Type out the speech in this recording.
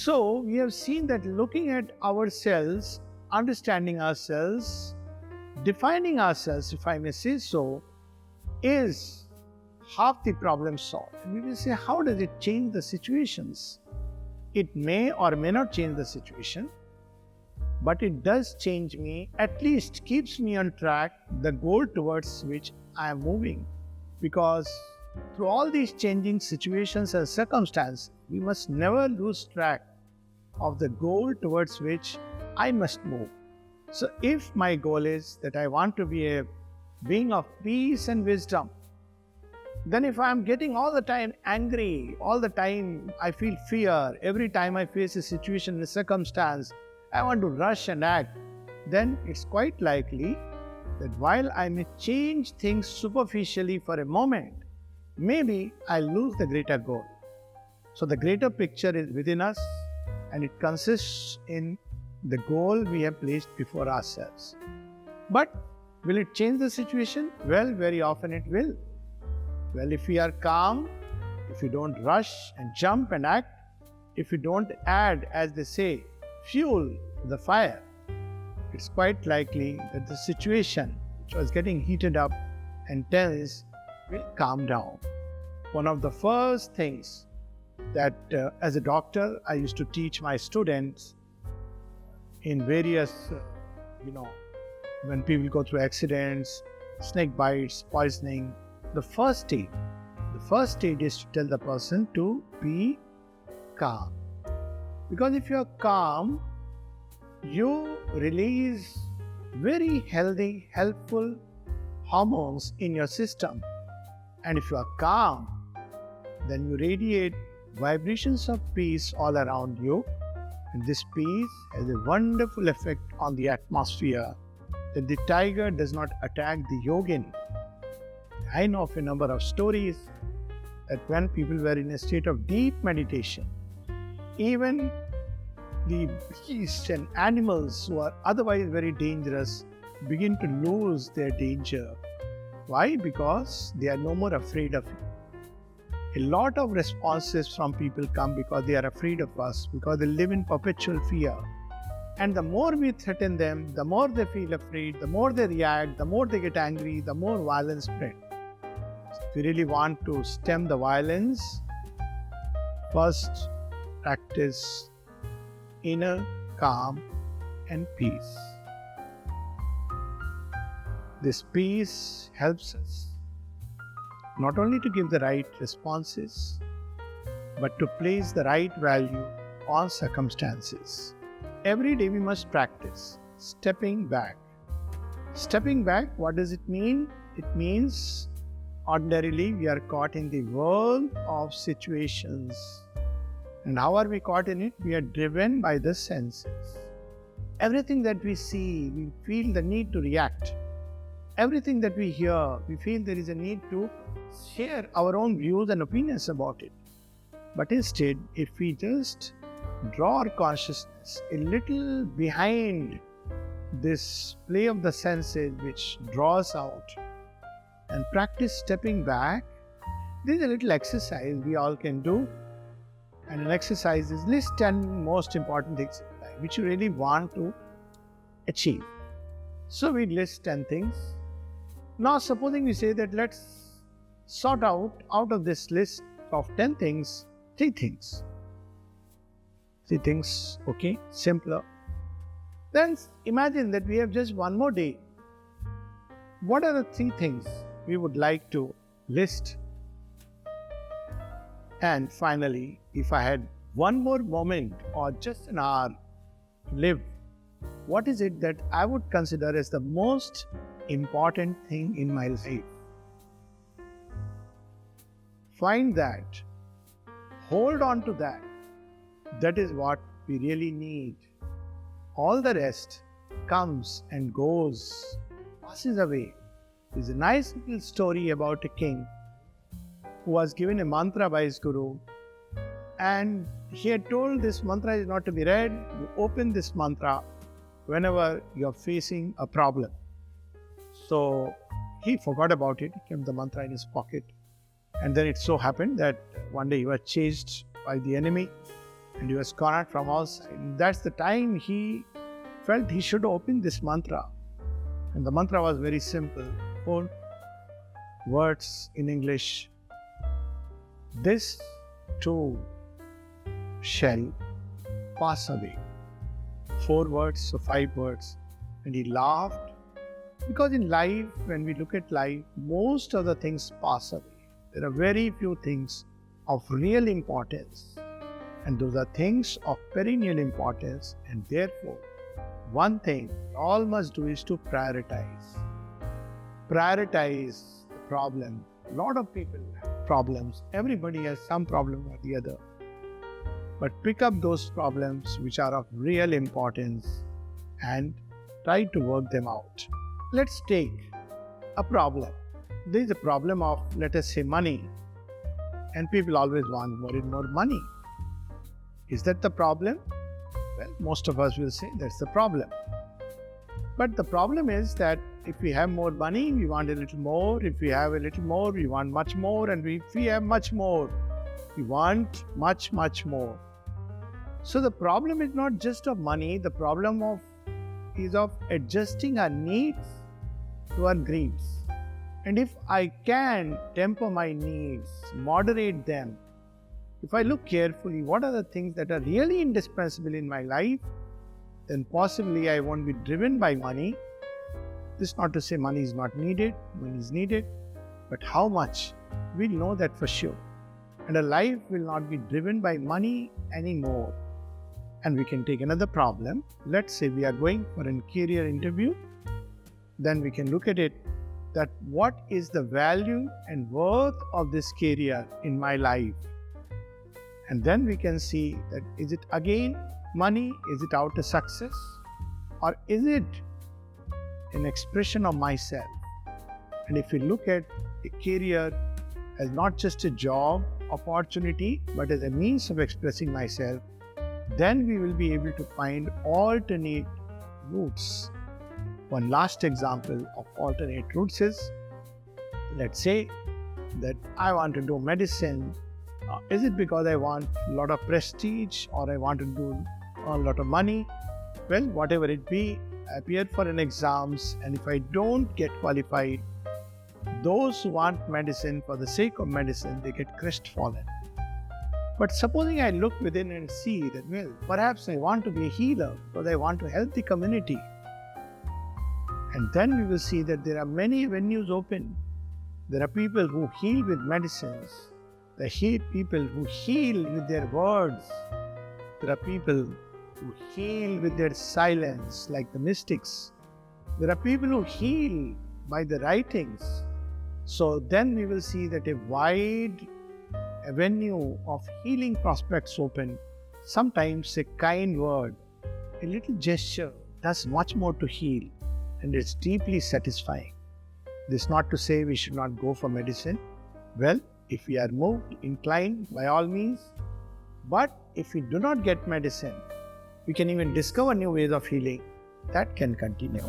So, we have seen that looking at ourselves, understanding ourselves, defining ourselves, if I may say so, is half the problem solved. And we will say, how does it change the situations? It may or may not change the situation, but it does change me, at least keeps me on track, the goal towards which I am moving. Because through all these changing situations and circumstances, we must never lose track of the goal towards which I must move. So, if my goal is that I want to be a being of peace and wisdom, then if I am getting all the time angry, all the time I feel fear, every time I face a situation, a circumstance, I want to rush and act, then it's quite likely that while I may change things superficially for a moment, maybe I lose the greater goal. So the greater picture is within us, and it consists in the goal we have placed before ourselves. But will it change the situation? Well, very often it will. Well, if we are calm, if we don't rush and jump and act, if we don't add, as they say, fuel to the fire, it's quite likely that the situation which was getting heated up and tense will calm down. One of the first things that as a doctor I used to teach my students in various, when people go through accidents, snake bites, poisoning, the first stage is to tell the person to be calm. Because if you are calm, you release very healthy, helpful hormones in your system. And if you are calm, then you radiate vibrations of peace all around you. And this peace has a wonderful effect on the atmosphere, that the tiger does not attack the yogin. I know of a number of stories that when people were in a state of deep meditation, even the beasts and animals who are otherwise very dangerous begin to lose their danger. Why? Because they are no more afraid of it. A lot of responses from people come because they are afraid of us, because they live in perpetual fear. And the more we threaten them, the more they feel afraid, the more they react, the more they get angry, the more violence spreads. If we really want to stem the violence, first practice inner calm and peace. This peace helps us not only to give the right responses, but to place the right value on circumstances. Every day we must practice stepping back. Stepping back, what does it mean? It means ordinarily we are caught in the world of situations. And how are we caught in it? We are driven by the senses. Everything that we see, we feel the need to react. Everything that we hear, we feel there is a need to share our own views and opinions about it. But instead, if we just draw our consciousness a little behind this play of the senses which draws out, and practice stepping back, there is a little exercise we all can do. And an exercise is list 10 most important things in life which you really want to achieve. So we list 10 things. Now supposing we say that let's sort out of this list of 10 things, 3 things. 3 things, okay, simpler. Then imagine that we have just one more day. What are the 3 things we would like to list? And finally, if I had one more moment or just an hour to live, what is it that I would consider as the most important thing in my life? Find that. Hold on to that. That is what we really need. All the rest comes and goes, passes away. There's a nice little story about a king who was given a mantra by his guru, and he had told this mantra is not to be read. You open this mantra whenever you're facing a problem. So he forgot about it. He kept the mantra in his pocket. And then it so happened that one day he was chased by the enemy, and he was cornered from all sides. That's the time he felt he should open this mantra. And the mantra was very simple, 4 words in English. This too shall pass away. 4 words, so 5 words. And he laughed, because in life, when we look at life, most of the things pass away. There are very few things of real importance, and those are things of perennial importance, and therefore one thing all must do is to prioritize the problem. A lot of people have problems. Everybody has some problem or the other. But pick up those problems which are of real importance and try to work them out. Let's take a problem. There is a problem of, let us say, money. And people always want more and more money. Is that the problem? Well, most of us will say that's the problem. But the problem is that if we have more money, we want a little more. If we have a little more, we want much more. And if we have much more, we want much, much more. So the problem is not just of money. The problem is of adjusting our needs to our greeds. And if I can temper my needs, moderate them, if I look carefully, what are the things that are really indispensable in my life, then possibly I won't be driven by money. This is not to say money is not needed, money is needed, but how much? We'll know that for sure. And a life will not be driven by money anymore. And we can take another problem. Let's say we are going for a career interview. Then we can look at it, that what is the value and worth of this career in my life? And then we can see that, is it again money? Is it out of success? Or is it an expression of myself? And if we look at a career as not just a job opportunity, but as a means of expressing myself, then we will be able to find alternate routes. One last example of alternate routes is, let's say that I want to do medicine. Is it because I want a lot of prestige or I want to do a lot of money? Well, whatever it be, I appear for an exams, and if I don't get qualified, those who want medicine for the sake of medicine, they get crestfallen. But supposing I look within and see that, well, perhaps I want to be a healer because I want to help the community. And then we will see that there are many avenues open. There are people who heal with medicines. There are people who heal with their words. There are people who heal with their silence, like the mystics. There are people who heal by the writings. So then we will see that a wide avenue of healing prospects open. Sometimes a kind word, a little gesture does much more to heal, and it's deeply satisfying. This is not to say we should not go for medicine. Well, if we are moved, inclined, by all means. But if we do not get medicine, we can even discover new ways of healing. That can continue.